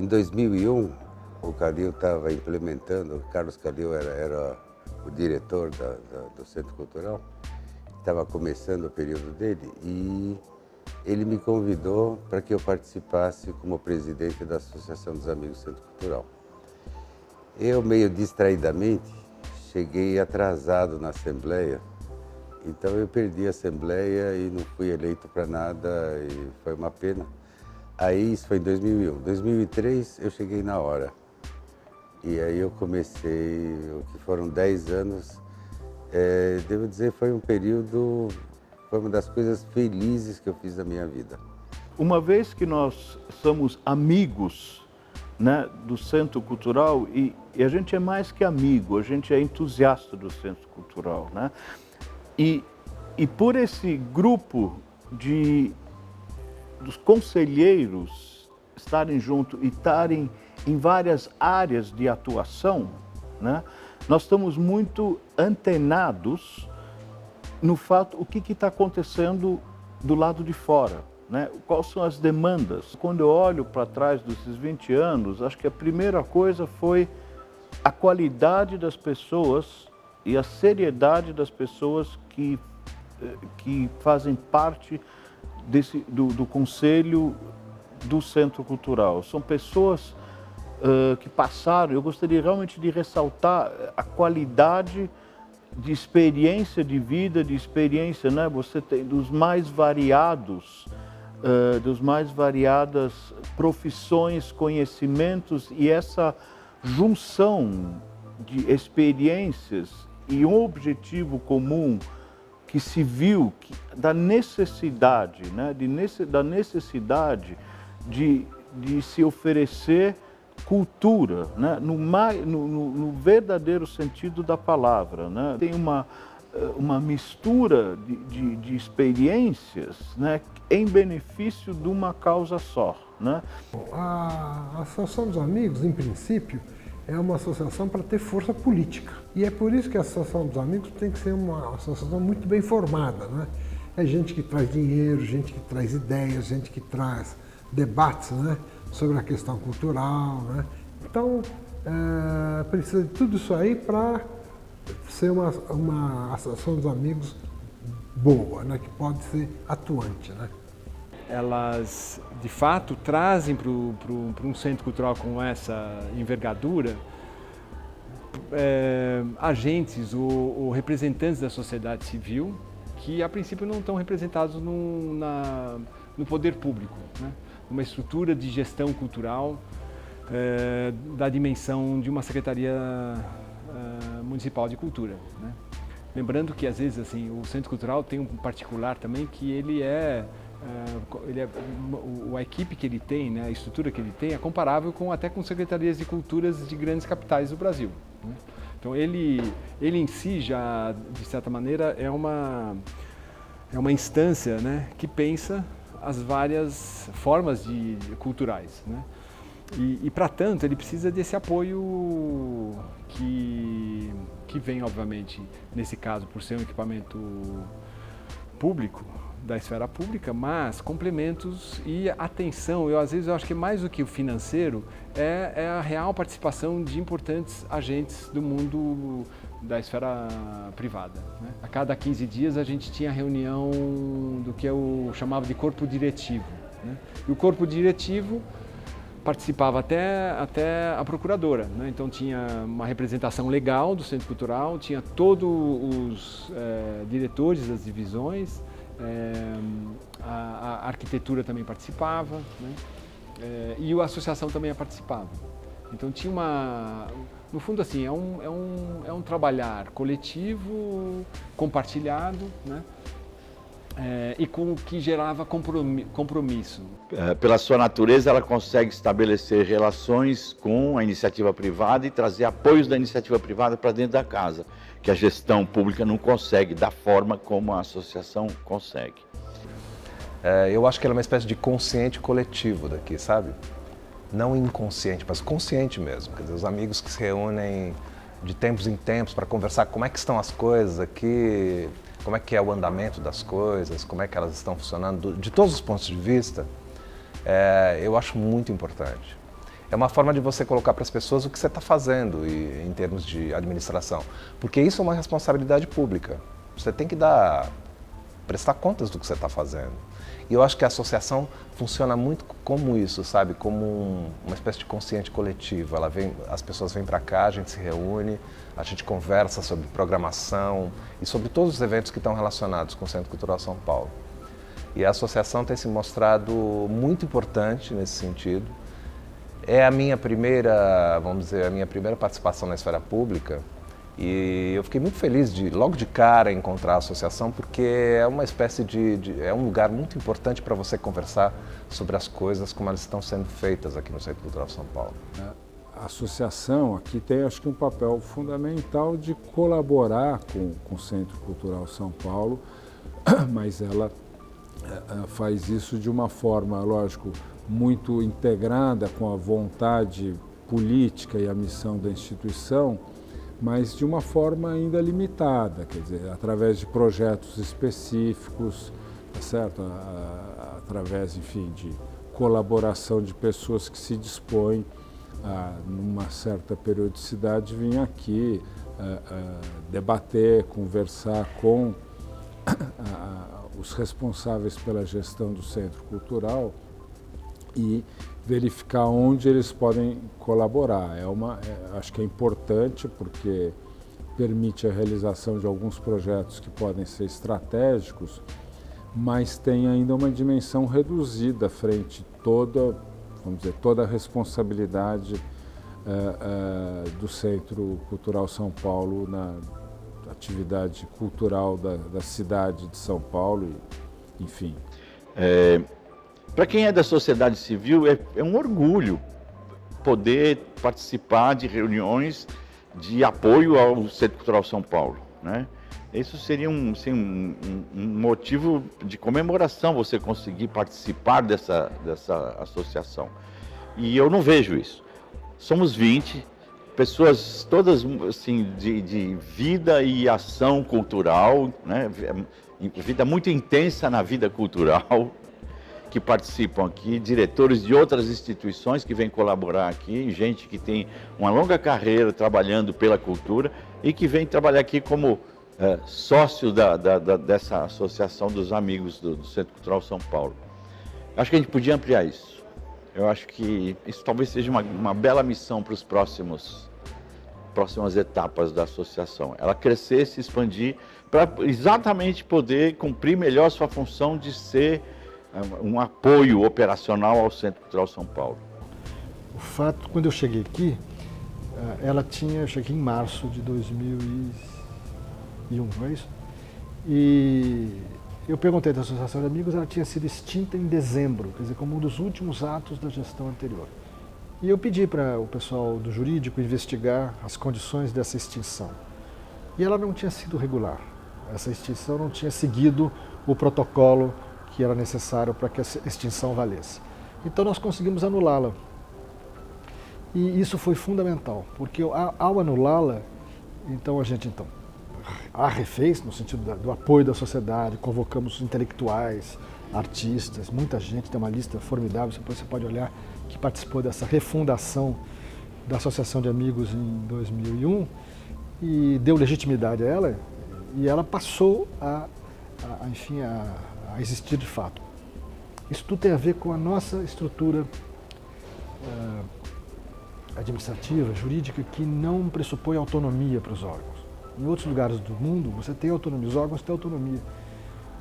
Em 2001, o Calil estava implementando, o Carlos Calil era o diretor do Centro Cultural, estava começando o período dele e ele me convidou para que eu participasse como presidente da Associação dos Amigos do Centro Cultural. Eu, meio distraidamente, cheguei atrasado na Assembleia, então eu perdi a Assembleia e não fui eleito para nada e foi uma pena. Aí isso foi em 2001. Em 2003 eu cheguei na hora. E aí eu comecei, o que foram 10 anos, devo dizer, foi um período, foi uma das coisas felizes que eu fiz da minha vida. Uma vez que nós somos amigos, né, do Centro Cultural, e a gente é mais que amigo, a gente é entusiasta do Centro Cultural, né? E por esse grupo dos conselheiros estarem juntos e estarem em várias áreas de atuação, né, nós estamos muito antenados no fato, o que está acontecendo do lado de fora, né? Quais são as demandas. Quando eu olho para trás desses 20 anos, acho que a primeira coisa foi a qualidade das pessoas e a seriedade das pessoas que fazem parte do Conselho do Centro Cultural. São pessoas que passaram, eu gostaria realmente de ressaltar a qualidade de experiência de vida, de experiência, né? Você tem dos mais variadas profissões, conhecimentos e essa junção de experiências e um objetivo comum que se viu da necessidade, né? Da necessidade de se oferecer cultura, né? No verdadeiro sentido da palavra, né? Tem uma mistura de experiências, né, em benefício de uma causa só, né? A Associação dos Amigos, em princípio, é uma associação para ter força política. E é por isso que a Associação dos Amigos tem que ser uma associação muito bem formada, né? É gente que traz dinheiro, gente que traz ideias, gente que traz debates, né, sobre a questão cultural, né? Então, precisa de tudo isso aí para ser uma associação dos amigos boa, né, que pode ser atuante, né? Elas, de fato, trazem para um centro cultural com essa envergadura agentes ou representantes da sociedade civil que, a princípio, não estão representados no poder público, né? Uma estrutura de gestão cultural da dimensão de uma Secretaria Municipal de Cultura, né? Lembrando que, às vezes, assim, o Centro Cultural tem um particular também que a equipe que ele tem, né, a estrutura que ele tem é comparável até com secretarias de culturas de grandes capitais do Brasil, né? Então ele em si já, de certa maneira, é uma instância, né, que pensa as várias formas culturais, né? E para tanto ele precisa desse apoio que vem, obviamente, nesse caso, por ser um equipamento público, da esfera pública, mas complementos e atenção. Às vezes eu acho que mais do que o financeiro é a real participação de importantes agentes do mundo da esfera privada, né? A cada 15 dias a gente tinha reunião do que eu chamava de corpo diretivo, né? E o corpo diretivo participava até a procuradora, né? Então tinha uma representação legal do Centro Cultural, tinha todos os diretores das divisões, a arquitetura também participava, né? E a associação também participava. Então tinha no fundo, assim, é um trabalhar coletivo, compartilhado, né? E com o que gerava compromisso. Pela sua natureza, ela consegue estabelecer relações com a iniciativa privada e trazer apoios da iniciativa privada para dentro da casa, que a gestão pública não consegue, da forma como a associação consegue. Eu acho que ela é uma espécie de consciente coletivo daqui, sabe? Não inconsciente, mas consciente mesmo. Quer dizer, os amigos que se reúnem de tempos em tempos para conversar como é que estão as coisas aqui, como é que é o andamento das coisas, como é que elas estão funcionando, de todos os pontos de vista, eu acho muito importante. é uma forma de você colocar para as pessoas o que você está fazendo em termos de administração. Porque isso é uma responsabilidade pública. Você tem que prestar contas do que você está fazendo. E eu acho que a associação funciona muito como isso, sabe? Como uma espécie de consciente coletivo. As pessoas vêm para cá, a gente se reúne, a gente conversa sobre programação e sobre todos os eventos que estão relacionados com o Centro Cultural São Paulo. E a associação tem se mostrado muito importante nesse sentido. É a minha primeira, vamos dizer, a minha primeira participação na esfera pública e eu fiquei muito feliz de, logo de cara, encontrar a associação, porque é uma espécie é um lugar muito importante para você conversar sobre as coisas como elas estão sendo feitas aqui no Centro Cultural São Paulo. A associação aqui tem, acho que, um papel fundamental de colaborar com o Centro Cultural São Paulo, mas ela faz isso de uma forma, lógico, muito integrada com a vontade política e a missão da instituição, mas de uma forma ainda limitada, quer dizer, através de projetos específicos, tá certo? Através, enfim, de colaboração de pessoas que se dispõem a, numa certa periodicidade, vir aqui debater, conversar com os responsáveis pela gestão do Centro Cultural e verificar onde eles podem colaborar. Acho que é importante porque permite a realização de alguns projetos que podem ser estratégicos, mas tem ainda uma dimensão reduzida frente toda a responsabilidade do Centro Cultural São Paulo na atividade cultural da cidade de São Paulo, enfim. Para quem é da sociedade civil, é um orgulho poder participar de reuniões de apoio ao Centro Cultural São Paulo, né? Isso seria um motivo de comemoração, você conseguir participar dessa associação. E eu não vejo isso. Somos 20 pessoas todas assim, de vida e ação cultural, né? Vida muito intensa na vida cultural, que participam aqui, diretores de outras instituições que vêm colaborar aqui, gente que tem uma longa carreira trabalhando pela cultura e que vem trabalhar aqui como sócio dessa associação dos amigos do Centro Cultural São Paulo. Acho que a gente podia ampliar isso. Eu acho que isso talvez seja uma bela missão para os próximas etapas da associação. Ela crescer, se expandir, para exatamente poder cumprir melhor sua função de ser um apoio operacional ao Centro Cultural São Paulo. O fato, quando eu cheguei aqui, eu cheguei em março de 2001, não é isso? E eu perguntei da Associação de Amigos, ela tinha sido extinta em dezembro, quer dizer, como um dos últimos atos da gestão anterior. E eu pedi para o pessoal do jurídico investigar as condições dessa extinção. E ela não tinha sido regular. Essa extinção não tinha seguido o protocolo que era necessário para que a extinção valesse. Então nós conseguimos anulá-la. E isso foi fundamental, porque ao anulá-la, então a gente a refez, no sentido do apoio da sociedade, convocamos intelectuais, artistas, muita gente, tem uma lista formidável, depois você pode olhar, que participou dessa refundação da Associação de Amigos em 2001 e deu legitimidade a ela, e ela passou a existir de fato. Isso tudo tem a ver com a nossa estrutura administrativa, jurídica, que não pressupõe autonomia para os órgãos. Em outros lugares do mundo, você tem autonomia, os órgãos têm autonomia.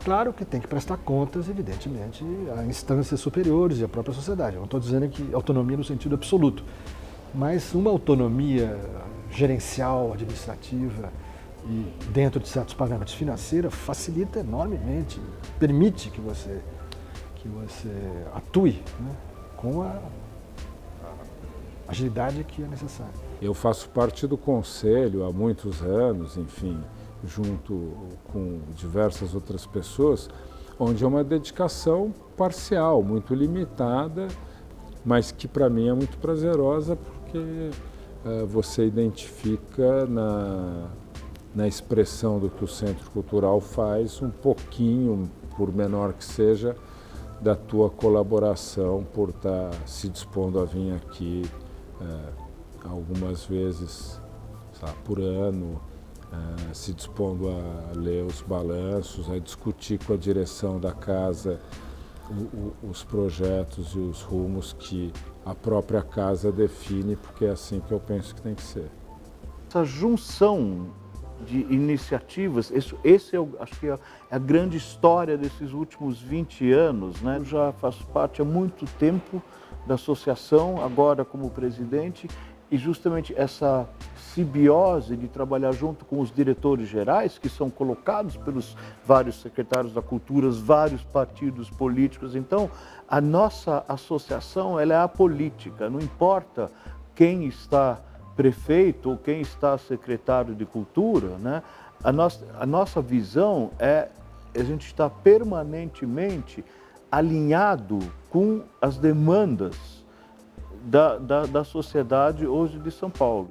Claro que tem que prestar contas, evidentemente, a instâncias superiores e à própria sociedade. Eu não estou dizendo que autonomia no sentido absoluto, mas uma autonomia gerencial, administrativa e dentro de certos parâmetros financeiros facilita enormemente, permite que você atue, né, com a agilidade que é necessária. Eu faço parte do conselho há muitos anos, enfim, junto com diversas outras pessoas, onde é uma dedicação parcial, muito limitada, mas que para mim é muito prazerosa porque você identifica na expressão do que o Centro Cultural faz um pouquinho, por menor que seja, da tua colaboração por estar se dispondo a vir aqui algumas vezes, sabe, por ano, se dispondo a ler os balanços, a discutir com a direção da casa os projetos e os rumos que a própria casa define, porque é assim que eu penso que tem que ser. Essa junção de iniciativas, acho que é a grande história desses últimos 20 anos, né? Eu já faço parte há muito tempo da associação, agora como presidente, e justamente essa simbiose de trabalhar junto com os diretores gerais, que são colocados pelos vários secretários da cultura, os vários partidos políticos. Então, a nossa associação, ela é apolítica, não importa quem está prefeito ou quem está secretário de cultura, né? A nossa visão é a gente estar permanentemente alinhado com as demandas da sociedade hoje de São Paulo.